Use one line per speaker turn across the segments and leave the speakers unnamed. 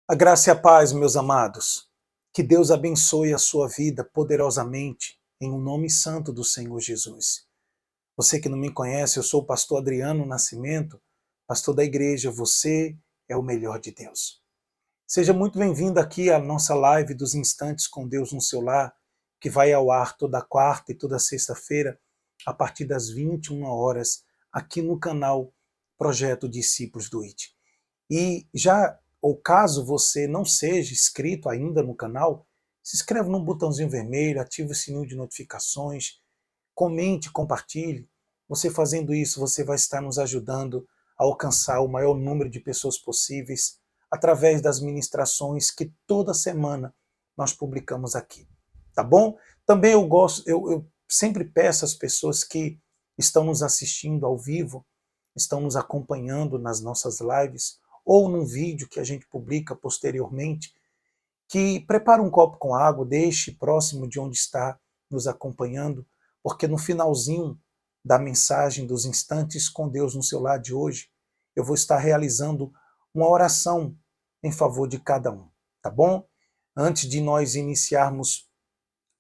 A graça e a paz, meus amados. Que Deus abençoe a sua vida poderosamente, em um nome santo do Senhor Jesus. Você que não me conhece, eu sou o pastor Adriano Nascimento, pastor da igreja. Você é o melhor de Deus. Seja muito bem-vindo aqui à nossa live dos Instantes com Deus no seu lar, que vai ao ar toda quarta e toda sexta-feira, a partir das 21 horas, aqui no canal Projeto Discípulos do IT. E já, ou caso você não seja inscrito ainda no canal, se inscreva no botãozinho vermelho, ative o sininho de notificações, comente, compartilhe. Você fazendo isso, você vai estar nos ajudando a alcançar o maior número de pessoas possíveis através das ministrações que toda semana nós publicamos aqui. Tá bom? Também eu sempre peço às pessoas que estão nos assistindo ao vivo, estão nos acompanhando nas nossas lives, ou num vídeo que a gente publica posteriormente, que prepare um copo com água, deixe próximo de onde está nos acompanhando, porque no finalzinho da mensagem dos Instantes com Deus no seu lar de hoje, eu vou estar realizando uma oração em favor de cada um, tá bom? Antes de nós iniciarmos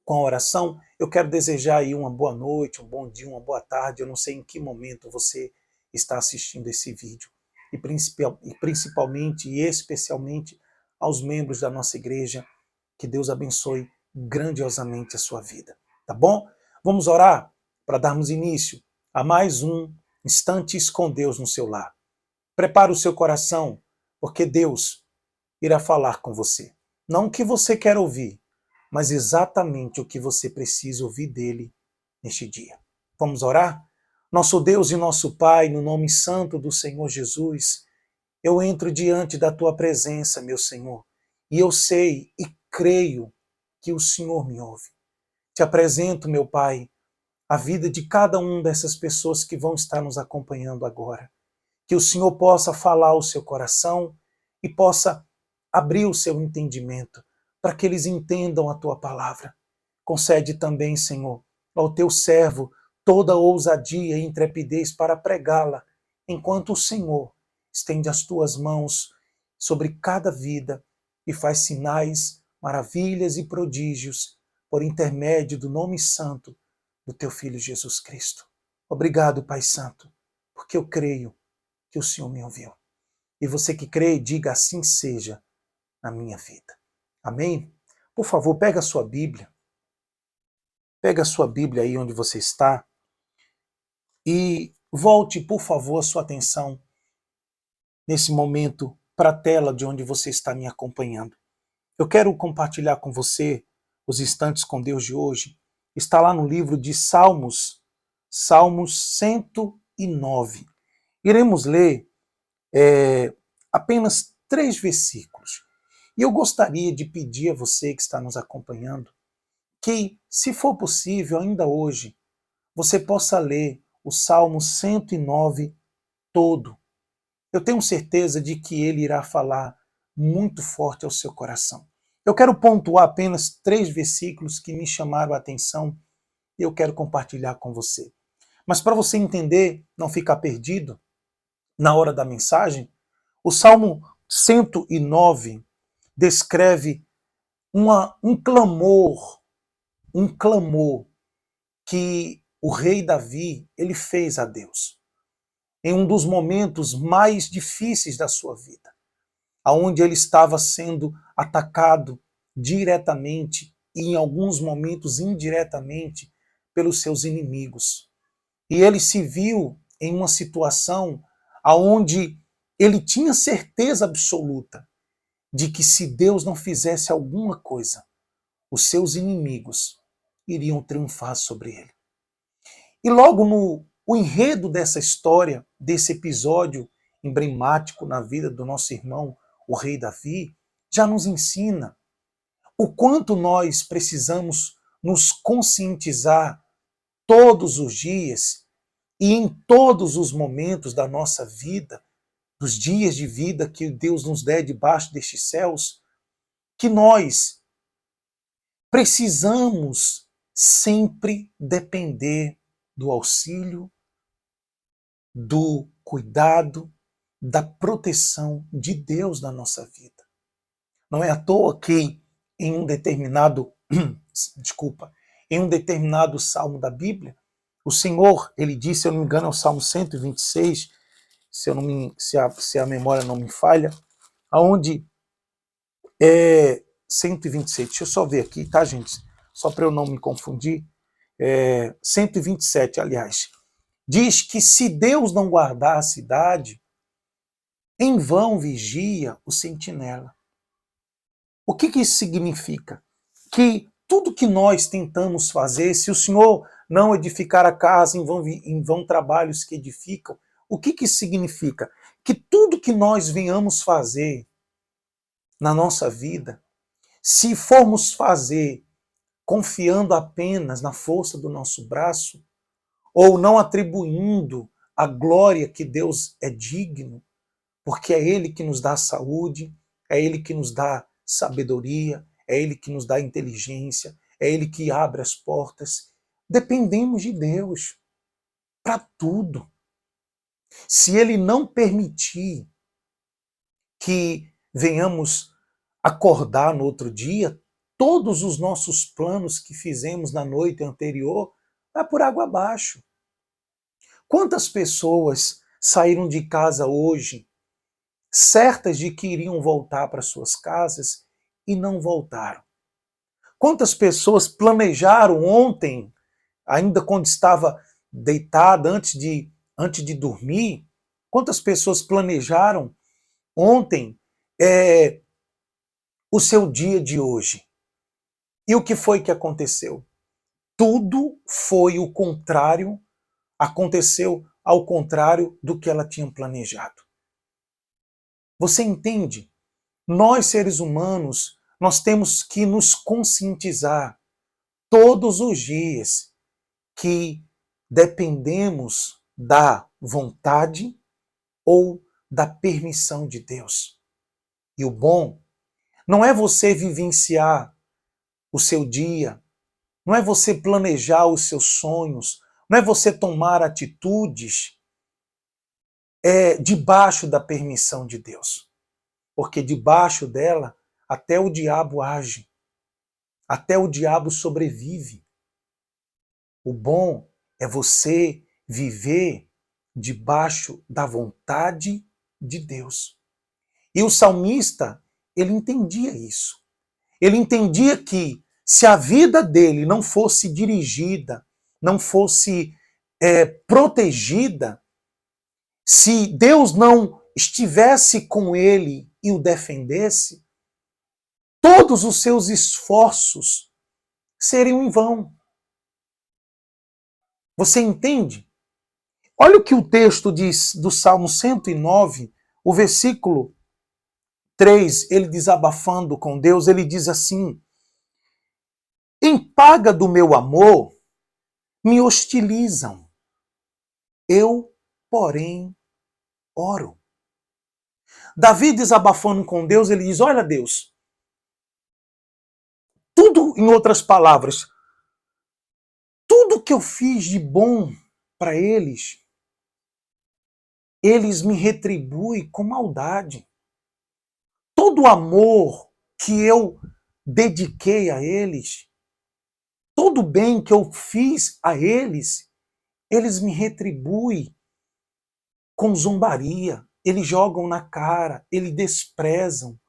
com a oração, eu quero desejar aí uma boa noite, um bom dia, uma boa tarde. Eu não sei em que momento você está assistindo esse vídeo. E principalmente e especialmente aos membros da nossa igreja, que Deus abençoe grandiosamente a sua vida. Tá bom? Vamos orar para darmos início a mais um Instantes com Deus no seu lar. Prepare o seu coração, porque Deus irá falar com você. Não o que você quer ouvir, mas exatamente o que você precisa ouvir dele neste dia. Vamos orar? Nosso Deus e nosso Pai, no nome santo do Senhor Jesus, eu entro diante da tua presença, meu Senhor, e eu sei e creio que o Senhor me ouve. Te apresento, meu Pai, a vida de cada uma dessas pessoas que vão estar nos acompanhando agora. Que o Senhor possa falar ao seu coração e possa abrir o seu entendimento para que eles entendam a tua palavra. Concede também, Senhor, ao teu servo toda ousadia e intrepidez para pregá-la, enquanto o Senhor estende as tuas mãos sobre cada vida e faz sinais, maravilhas e prodígios por intermédio do nome santo do teu Filho Jesus Cristo. Obrigado, Pai Santo, porque eu creio que o Senhor me ouviu. E você que crê, diga assim seja na minha vida. Amém? Por favor, pega a sua Bíblia. Pega a sua Bíblia aí onde você está e volte, por favor, a sua atenção nesse momento para a tela de onde você está me acompanhando. Eu quero compartilhar com você os instantes com Deus de hoje. Está lá no livro de Salmos, Salmos 109. Iremos ler apenas 3 versículos. E eu gostaria de pedir a você que está nos acompanhando que, se for possível, ainda hoje, você possa ler o Salmo 109 todo. Eu tenho certeza de que ele irá falar muito forte ao seu coração. Eu quero pontuar apenas 3 versículos que me chamaram a atenção e eu quero compartilhar com você. Mas para você entender, não ficar perdido na hora da mensagem, o Salmo 109 descreve um clamor que o rei Davi ele fez a Deus em um dos momentos mais difíceis da sua vida, aonde ele estava sendo atacado diretamente e em alguns momentos indiretamente pelos seus inimigos. E ele se viu em uma situação aonde ele tinha certeza absoluta de que se Deus não fizesse alguma coisa, os seus inimigos iriam triunfar sobre ele. E logo no o enredo dessa história, desse episódio emblemático na vida do nosso irmão, o rei Davi, já nos ensina o quanto nós precisamos nos conscientizar todos os dias e em todos os momentos da nossa vida, dos dias de vida que Deus nos der debaixo destes céus, que nós precisamos sempre depender do auxílio, do cuidado, da proteção de Deus na nossa vida. Não é à toa que em um determinado, desculpa, em um determinado salmo da Bíblia, o Senhor, ele disse, se eu não me engano, é o Salmo 126, se a memória não me falha, aonde é 126, deixa eu só ver aqui, tá, gente? Só para eu não me confundir. 127, aliás. Diz que se Deus não guardar a cidade, em vão vigia o sentinela. O que isso significa? Que tudo que nós tentamos fazer, se o Senhor não edificar a casa, em vão trabalhos que edificam, o que isso significa? Que tudo que nós venhamos fazer na nossa vida, se formos fazer confiando apenas na força do nosso braço, ou não atribuindo a glória que Deus é digno, porque é Ele que nos dá saúde, é Ele que nos dá sabedoria, é Ele que nos dá inteligência, é Ele que abre as portas. Dependemos de Deus para tudo. Se Ele não permitir que venhamos acordar no outro dia, todos os nossos planos que fizemos na noite anterior vai por água abaixo. Quantas pessoas saíram de casa hoje certas de que iriam voltar para suas casas e não voltaram? Quantas pessoas planejaram ontem, ainda quando estava deitada, antes de dormir, quantas pessoas planejaram ontem o seu dia de hoje? E o que foi que aconteceu? Tudo foi o contrário, aconteceu ao contrário do que ela tinha planejado. Você entende? Nós, seres humanos, nós temos que nos conscientizar todos os dias que dependemos da vontade ou da permissão de Deus. E o bom não é você vivenciar o seu dia, não é você planejar os seus sonhos, não é você tomar atitudes debaixo da permissão de Deus. Porque debaixo dela até o diabo age, até o diabo sobrevive. O bom é você viver debaixo da vontade de Deus. E o salmista, ele entendia isso. Ele entendia que se a vida dele não fosse dirigida, não fosse protegida, se Deus não estivesse com ele e o defendesse, todos os seus esforços seriam em vão. Você entende? Olha o que o texto diz do Salmo 109, o versículo 3, ele desabafando com Deus, ele diz assim: em paga do meu amor, me hostilizam. Eu, porém, oro. Davi desabafando com Deus, ele diz: olha, Deus, tudo, em outras palavras, tudo que eu fiz de bom para eles me retribuem com maldade. Todo o amor que eu dediquei a eles, todo o bem que eu fiz a eles me retribuem com zombaria. Eles jogam na cara, eles desprezam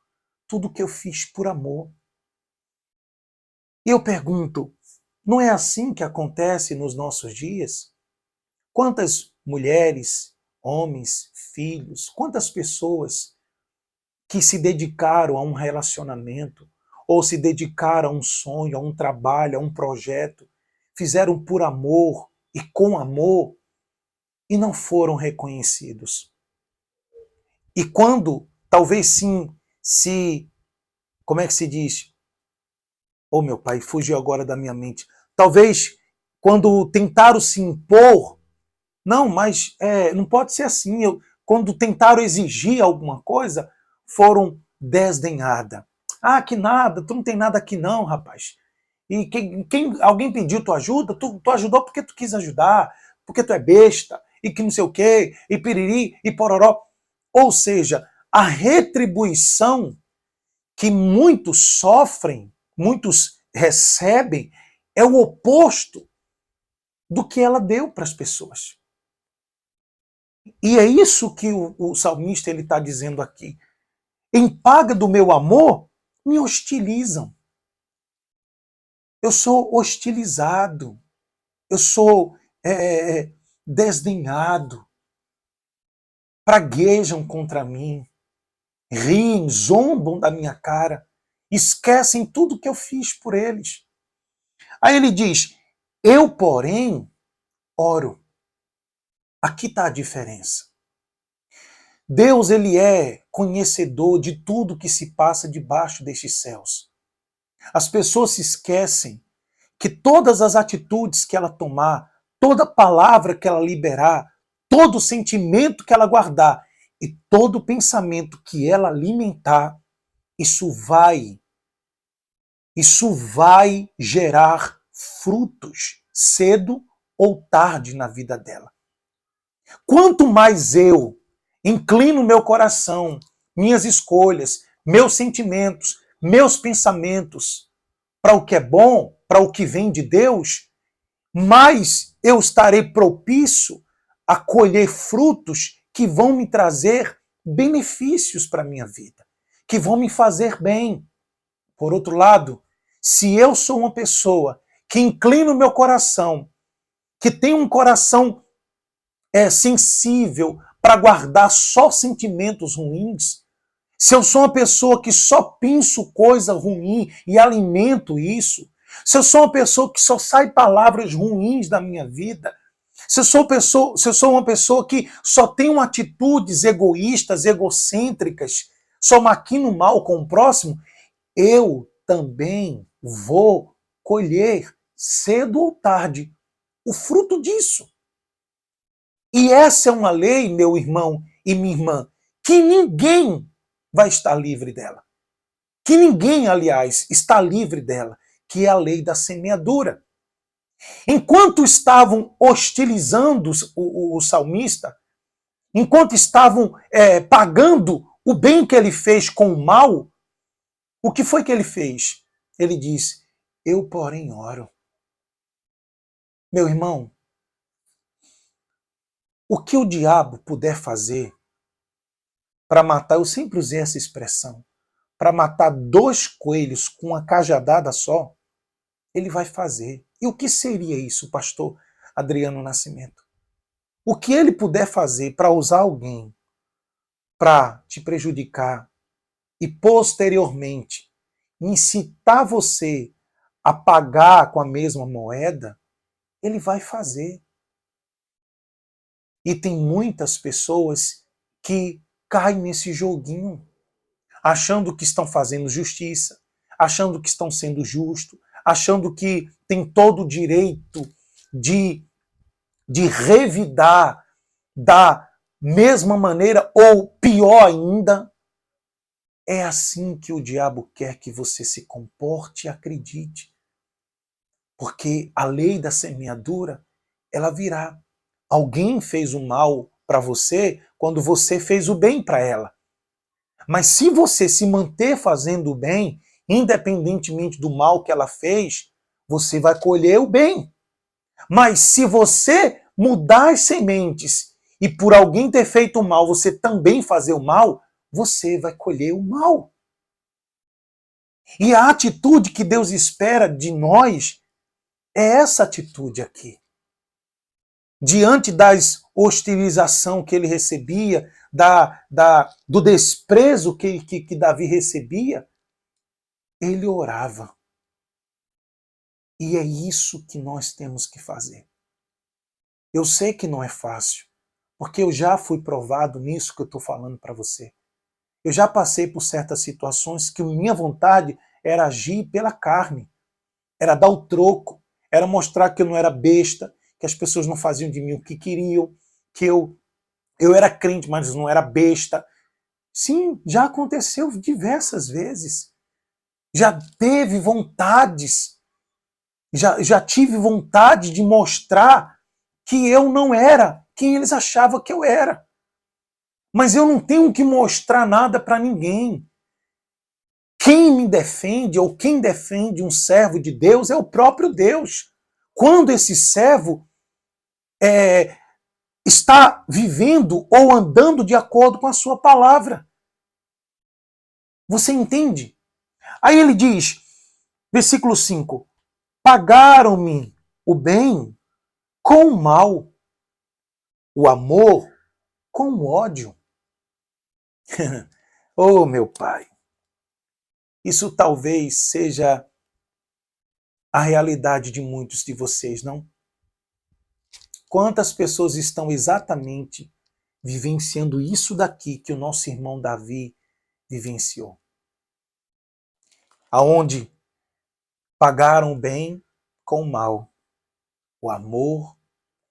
tudo que eu fiz por amor. E eu pergunto, não é assim que acontece nos nossos dias? Quantas mulheres, homens, filhos, quantas pessoas que se dedicaram a um relacionamento, ou se dedicaram a um sonho, a um trabalho, a um projeto, fizeram por amor e com amor e não foram reconhecidos. E quando, talvez sim, como é que se diz? Oh, meu pai, fugiu agora da minha mente. Talvez quando tentaram se impor, não, mas não pode ser assim. Quando tentaram exigir alguma coisa, foram desdenhadas. Ah, que nada, tu não tem nada aqui não, rapaz. E alguém pediu tua ajuda, tu ajudou porque tu quis ajudar, porque tu é besta, e que não sei o quê, e piriri, e pororó. Ou seja, a retribuição que muitos sofrem, muitos recebem, é o oposto do que ela deu para as pessoas. E é isso que o salmista está dizendo aqui. Em paga do meu amor, me hostilizam. Eu sou hostilizado. Eu sou desdenhado. Praguejam contra mim. Riem, zombam da minha cara. Esquecem tudo que eu fiz por eles. Aí ele diz, eu, porém, oro. Aqui está a diferença. Deus, ele é conhecedor de tudo que se passa debaixo destes céus. As pessoas se esquecem que todas as atitudes que ela tomar, toda palavra que ela liberar, todo sentimento que ela guardar e todo pensamento que ela alimentar, isso vai gerar frutos cedo ou tarde na vida dela. Quanto mais eu inclino meu coração, minhas escolhas, meus sentimentos, meus pensamentos para o que é bom, para o que vem de Deus, mais eu estarei propício a colher frutos que vão me trazer benefícios para a minha vida, que vão me fazer bem. Por outro lado, se eu sou uma pessoa que inclina o meu coração, que tem um coração sensível para guardar só sentimentos ruins, se eu sou uma pessoa que só penso coisa ruim e alimento isso, se eu sou uma pessoa que só sai palavras ruins da minha vida, se eu sou uma pessoa que só tem atitudes egoístas, egocêntricas, só maquino mal com o próximo, eu também vou colher, cedo ou tarde, o fruto disso. E essa é uma lei, meu irmão e minha irmã, que ninguém vai estar livre dela. Que ninguém, aliás, está livre dela, que é a lei da semeadura. Enquanto estavam hostilizando o salmista, enquanto estavam pagando o bem que ele fez com o mal, o que foi que ele fez? Ele diz, eu, porém, oro. Meu irmão, o que o diabo puder fazer para matar, eu sempre usei essa expressão, para matar 2 coelhos com uma cajadada só, ele vai fazer. E o que seria isso, pastor Adriano Nascimento? O que ele puder fazer para usar alguém para te prejudicar e posteriormente incitar você a pagar com a mesma moeda, ele vai fazer. E tem muitas pessoas que caem nesse joguinho, achando que estão fazendo justiça, achando que estão sendo justos, achando que tem todo o direito de revidar da mesma maneira ou pior ainda. É assim que o diabo quer que você se comporte e acredite. Porque a lei da semeadura, ela virá. Alguém fez o mal para você quando você fez o bem para ela. Mas se você se manter fazendo o bem, independentemente do mal que ela fez, você vai colher o bem. Mas se você mudar as sementes e por alguém ter feito o mal, você também fazer o mal, você vai colher o mal. E a atitude que Deus espera de nós é essa atitude aqui. Diante das hostilização que ele recebia, do desprezo que Davi recebia, ele orava. E é isso que nós temos que fazer. Eu sei que não é fácil, porque eu já fui provado nisso que eu estou falando para você. Eu já passei por certas situações que minha vontade era agir pela carne, era dar o troco, era mostrar que eu não era besta, que as pessoas não faziam de mim o que queriam, que eu era crente, mas não era besta. Sim, já aconteceu diversas vezes. Já teve vontades, já tive vontade de mostrar que eu não era quem eles achavam que eu era. Mas eu não tenho que mostrar nada para ninguém. Quem me defende ou quem defende um servo de Deus é o próprio Deus. Quando esse servo está vivendo ou andando de acordo com a sua palavra. Você entende? Aí ele diz, versículo 5, pagaram-me o bem com o mal, o amor com o ódio. Oh, meu Pai, isso talvez seja a realidade de muitos de vocês, não? Quantas pessoas estão exatamente vivenciando isso daqui que o nosso irmão Davi vivenciou? Aonde pagaram o bem com o mal, o amor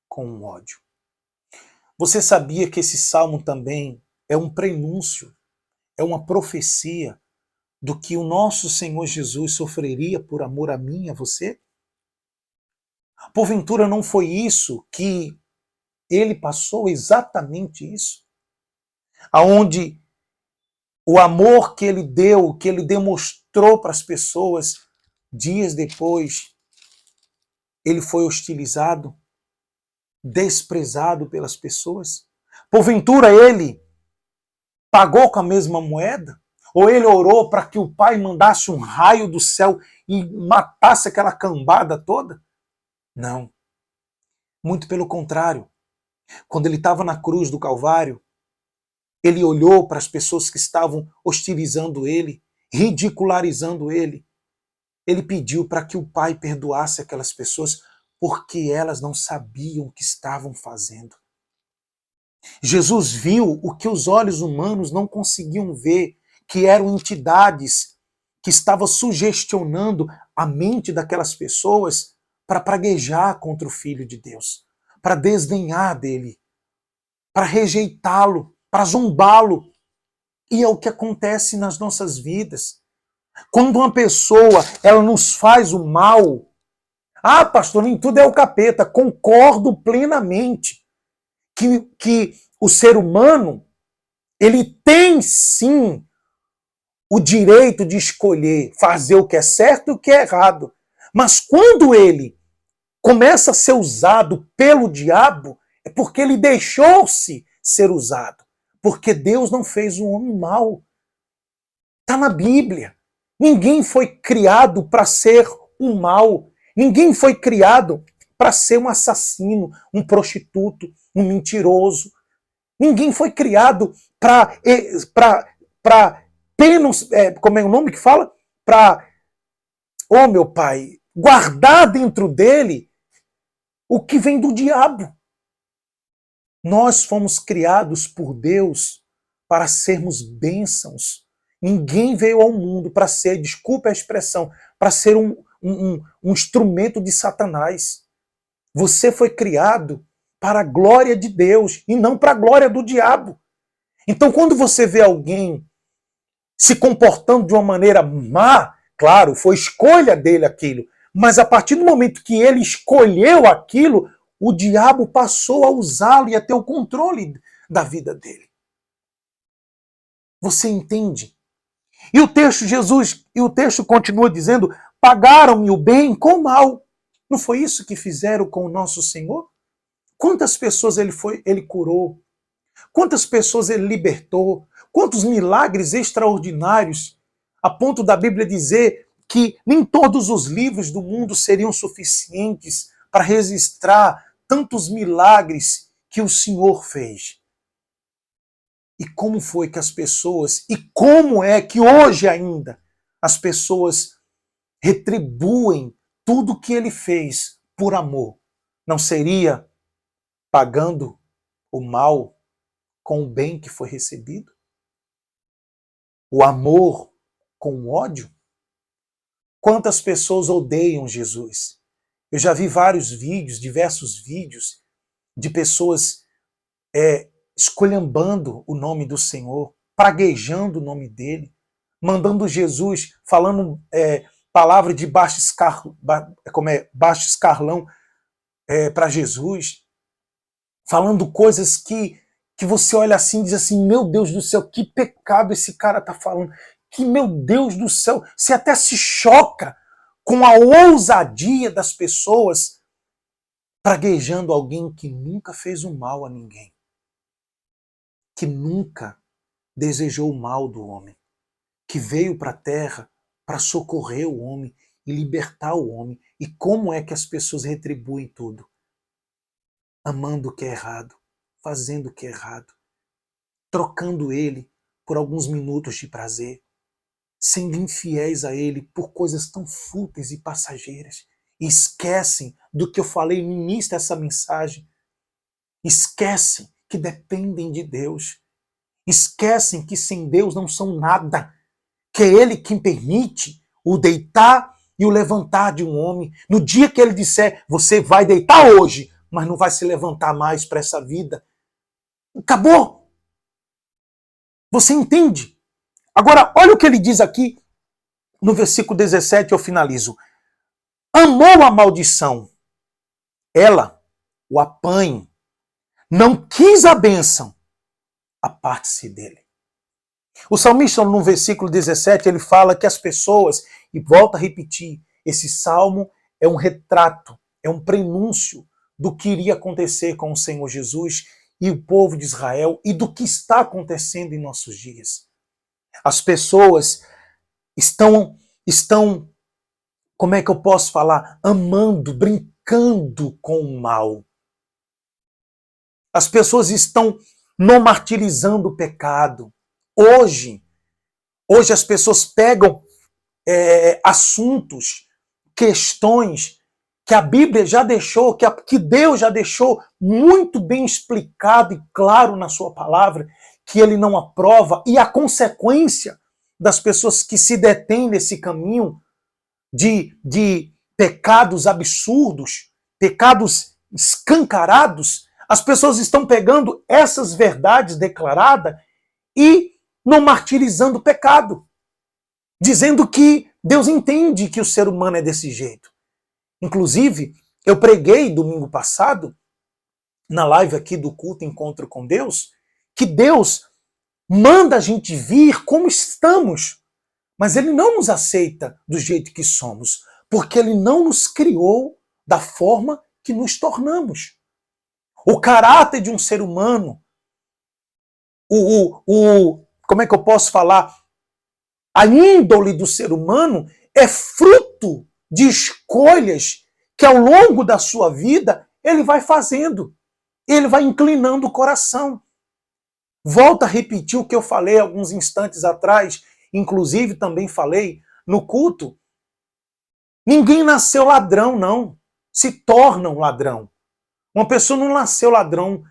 com o ódio. Você sabia que esse salmo também é um prenúncio, é uma profecia do que o nosso Senhor Jesus sofreria por amor a mim e a você? Porventura não foi isso que ele passou, exatamente isso? Aonde o amor que ele deu, que ele demonstrou para as pessoas, dias depois, ele foi hostilizado, desprezado pelas pessoas? Porventura ele pagou com a mesma moeda? Ou ele orou para que o Pai mandasse um raio do céu e matasse aquela cambada toda? Não. Muito pelo contrário. Quando ele estava na cruz do Calvário, ele olhou para as pessoas que estavam hostilizando ele, ridicularizando ele. Ele pediu para que o Pai perdoasse aquelas pessoas porque elas não sabiam o que estavam fazendo. Jesus viu o que os olhos humanos não conseguiam ver, que eram entidades que estavam sugestionando a mente daquelas pessoas para praguejar contra o Filho de Deus, para desdenhar dele, para rejeitá-lo, para zombá-lo. E é o que acontece nas nossas vidas. Quando uma pessoa ela nos faz o mal, pastor, nem tudo é o capeta. Concordo plenamente que o ser humano ele tem sim o direito de escolher fazer o que é certo e o que é errado. Mas quando ele começa a ser usado pelo diabo, é porque ele deixou-se ser usado. Porque Deus não fez um homem mau. Está na Bíblia. Ninguém foi criado para ser um mal. Ninguém foi criado para ser um assassino, um prostituto, um mentiroso. Ninguém foi criado para como é o nome que fala? Para, oh meu Pai, guardar dentro dele o que vem do diabo. Nós fomos criados por Deus para sermos bênçãos. Ninguém veio ao mundo para ser, desculpe a expressão, para ser um instrumento de Satanás. Você foi criado para a glória de Deus e não para a glória do diabo. Então, quando você vê alguém se comportando de uma maneira má, claro, foi escolha dele aquilo, mas a partir do momento que ele escolheu aquilo, o diabo passou a usá-lo e a ter o controle da vida dele. Você entende? E o texto continua dizendo: pagaram-me o bem com o mal. Não foi isso que fizeram com o nosso Senhor? Quantas pessoas ele curou? Quantas pessoas ele libertou? Quantos milagres extraordinários, a ponto da Bíblia dizer que nem todos os livros do mundo seriam suficientes para registrar tantos milagres que o Senhor fez. E como foi que as pessoas, e como é que hoje ainda as pessoas retribuem tudo que ele fez por amor? Não seria pagando o mal com o bem que foi recebido? O amor com o ódio? Quantas pessoas odeiam Jesus? Eu já vi vários vídeos, diversos vídeos, de pessoas esculhambando o nome do Senhor, praguejando o nome dele, mandando Jesus, falando palavra de baixo escalão para Jesus, falando coisas que você olha assim e diz assim: meu Deus do céu, que pecado esse cara está falando, que, meu Deus do céu, você até se choca com a ousadia das pessoas praguejando alguém que nunca fez um mal a ninguém, que nunca desejou o mal do homem, que veio para a terra para socorrer o homem e libertar o homem. E como é que as pessoas retribuem tudo? Amando o que é errado, fazendo o que é errado, trocando ele por alguns minutos de prazer, sendo infiéis a ele por coisas tão fúteis e passageiras. E esquecem do que eu falei no início dessa mensagem. Esquecem que dependem de Deus. Esquecem que sem Deus não são nada. Que é Ele quem permite o deitar e o levantar de um homem. No dia que Ele disser, você vai deitar hoje, mas não vai se levantar mais para essa vida. Acabou. Você entende? Agora, olha o que ele diz aqui no versículo 17, eu finalizo. Amou a maldição. Ela o apanhe. Não quis a bênção. Aparte-se dele. O salmista, no versículo 17, ele fala que as pessoas, e volta a repetir, esse salmo é um retrato, é um prenúncio do que iria acontecer com o Senhor Jesus e o povo de Israel e do que está acontecendo em nossos dias. As pessoas estão, como é que eu posso falar? Amando, brincando com o mal. As pessoas estão não martirizando o pecado. Hoje as pessoas pegam assuntos, questões que a Bíblia já deixou, que Deus já deixou muito bem explicado e claro na sua palavra, que ele não aprova, e a consequência das pessoas que se detêm nesse caminho de pecados absurdos, pecados escancarados, as pessoas estão pegando essas verdades declaradas e não martirizando o pecado, dizendo que Deus entende que o ser humano é desse jeito. Inclusive, eu preguei domingo passado, na live aqui do culto Encontro com Deus, que Deus manda a gente vir como estamos, mas Ele não nos aceita do jeito que somos, porque Ele não nos criou da forma que nos tornamos. O caráter de um ser humano, como é que eu posso falar? A índole do ser humano é fruto de escolhas que ao longo da sua vida ele vai fazendo. Ele vai inclinando o coração. Volto a repetir o que eu falei alguns instantes atrás, inclusive também falei no culto. Ninguém nasceu ladrão, não. Se torna um ladrão. Uma pessoa não nasceu ladrão,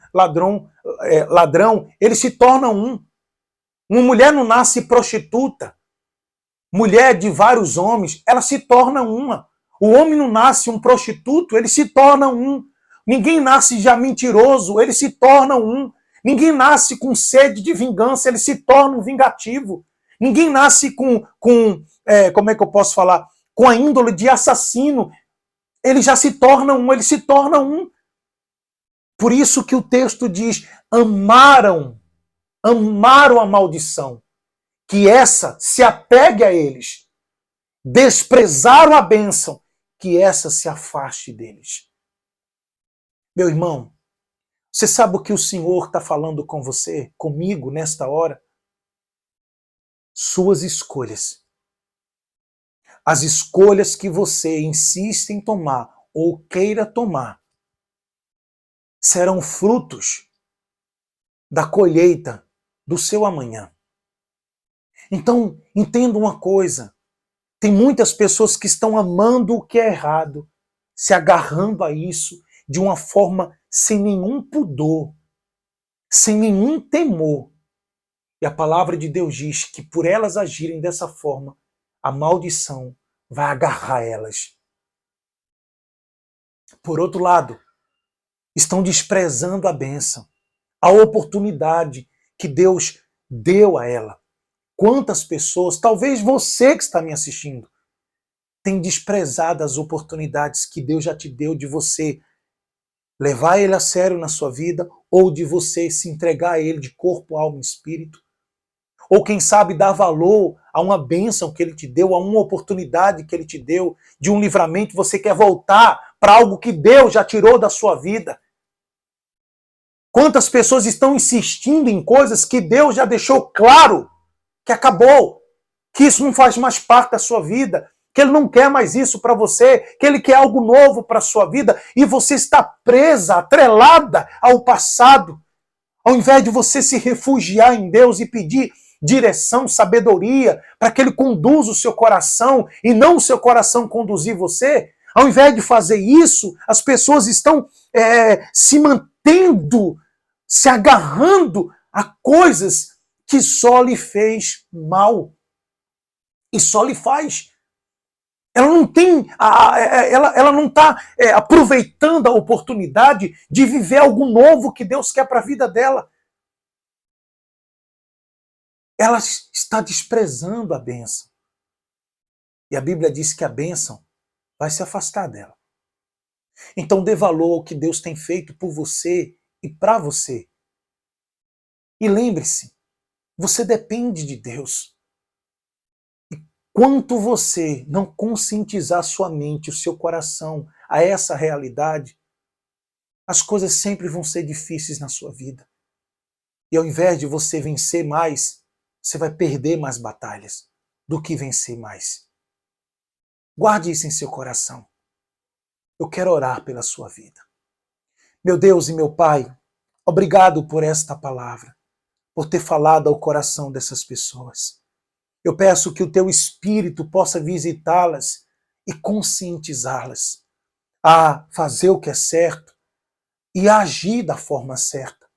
ele se torna um. Uma mulher não nasce prostituta. Mulher de vários homens, ela se torna uma. O homem não nasce um prostituto, ele se torna um. Ninguém nasce já mentiroso, ele se torna um. Ninguém nasce com sede de vingança, ele se torna um vingativo. Ninguém nasce como é que eu posso falar? Com a índole de assassino, ele já se torna um, ele se torna um. Por isso que o texto diz, amaram a maldição, que essa se apegue a eles. Desprezaram a bênção, que essa se afaste deles. Meu irmão, você sabe o que o Senhor está falando com você, comigo, nesta hora? Suas escolhas. As escolhas que você insiste em tomar ou queira tomar serão frutos da colheita do seu amanhã. Então, entenda uma coisa. Tem muitas pessoas que estão amando o que é errado, se agarrando a isso de uma forma sem nenhum pudor, sem nenhum temor. E a palavra de Deus diz que por elas agirem dessa forma, a maldição vai agarrar elas. Por outro lado, estão desprezando a bênção, a oportunidade que Deus deu a ela. Quantas pessoas, talvez você que está me assistindo, tem desprezado as oportunidades que Deus já te deu de você levar Ele a sério na sua vida ou de você se entregar a Ele de corpo, alma e espírito? Ou quem sabe dar valor a uma bênção que ele te deu, a uma oportunidade que ele te deu, de um livramento, você quer voltar para algo que Deus já tirou da sua vida. Quantas pessoas estão insistindo em coisas que Deus já deixou claro que acabou, que isso não faz mais parte da sua vida, que Ele não quer mais isso para você, que Ele quer algo novo para a sua vida, e você está presa, atrelada ao passado. Ao invés de você se refugiar em Deus e pedir direção, sabedoria, para que Ele conduza o seu coração e não o seu coração conduzir você, ao invés de fazer isso, as pessoas estão se mantendo, se agarrando a coisas que só lhe fez mal. E só lhe faz. Ela não tem, ela não está aproveitando a oportunidade de viver algo novo que Deus quer para a vida dela. Ela está desprezando a bênção. E a Bíblia diz que a bênção vai se afastar dela. Então dê valor ao que Deus tem feito por você e para você. E lembre-se, você depende de Deus. E quanto você não conscientizar sua mente, o seu coração a essa realidade, as coisas sempre vão ser difíceis na sua vida. E ao invés de você vencer mais, você vai perder mais batalhas do que vencer mais. Guarde isso em seu coração. Eu quero orar pela sua vida. Meu Deus e meu Pai, obrigado por esta palavra, por ter falado ao coração dessas pessoas. Eu peço que o teu Espírito possa visitá-las e conscientizá-las a fazer o que é certo e a agir da forma certa.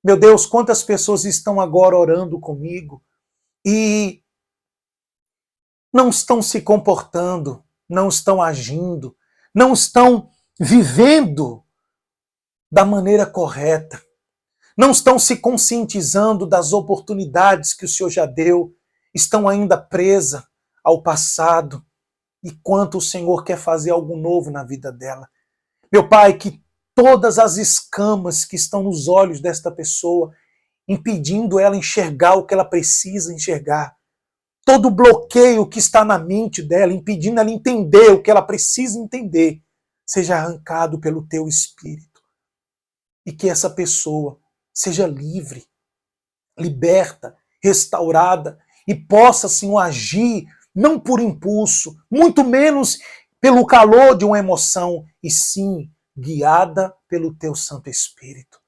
Meu Deus, quantas pessoas estão agora orando comigo e não estão se comportando, não estão agindo, não estão vivendo da maneira correta, não estão se conscientizando das oportunidades que o Senhor já deu, estão ainda presas ao passado e quanto o Senhor quer fazer algo novo na vida dela. Meu Pai, que todas as escamas que estão nos olhos desta pessoa, impedindo ela enxergar o que ela precisa enxergar, todo bloqueio que está na mente dela, impedindo ela entender o que ela precisa entender, seja arrancado pelo teu Espírito. E que essa pessoa seja livre, liberta, restaurada e possa, Senhor, agir não por impulso, muito menos pelo calor de uma emoção, e sim guiada pelo teu Santo Espírito.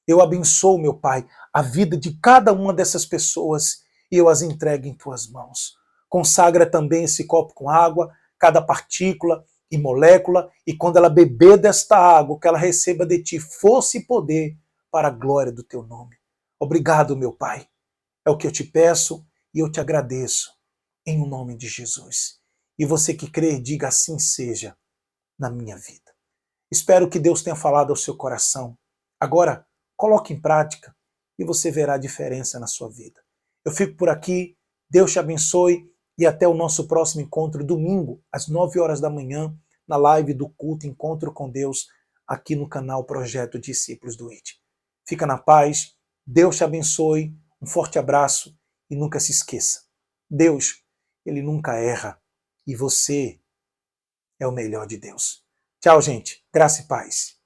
Eu abençoo, meu Pai, a vida de cada uma dessas pessoas e eu as entrego em tuas mãos. Consagra também esse copo com água, cada partícula e molécula, e quando ela beber desta água, que ela receba de ti força e poder para a glória do teu nome. Obrigado, meu Pai. É o que eu te peço e eu te agradeço, em o nome de Jesus. E você que crê, diga assim seja na minha vida. Espero que Deus tenha falado ao seu coração. Agora, coloque em prática e você verá a diferença na sua vida. Eu fico por aqui, Deus te abençoe e até o nosso próximo encontro, domingo, às 9 horas da manhã, na live do culto Encontro com Deus, aqui no canal Projeto Discípulos do IT. Fica na paz, Deus te abençoe, um forte abraço e nunca se esqueça, Deus, Ele nunca erra e você é o melhor de Deus. Tchau, gente. Graça e paz.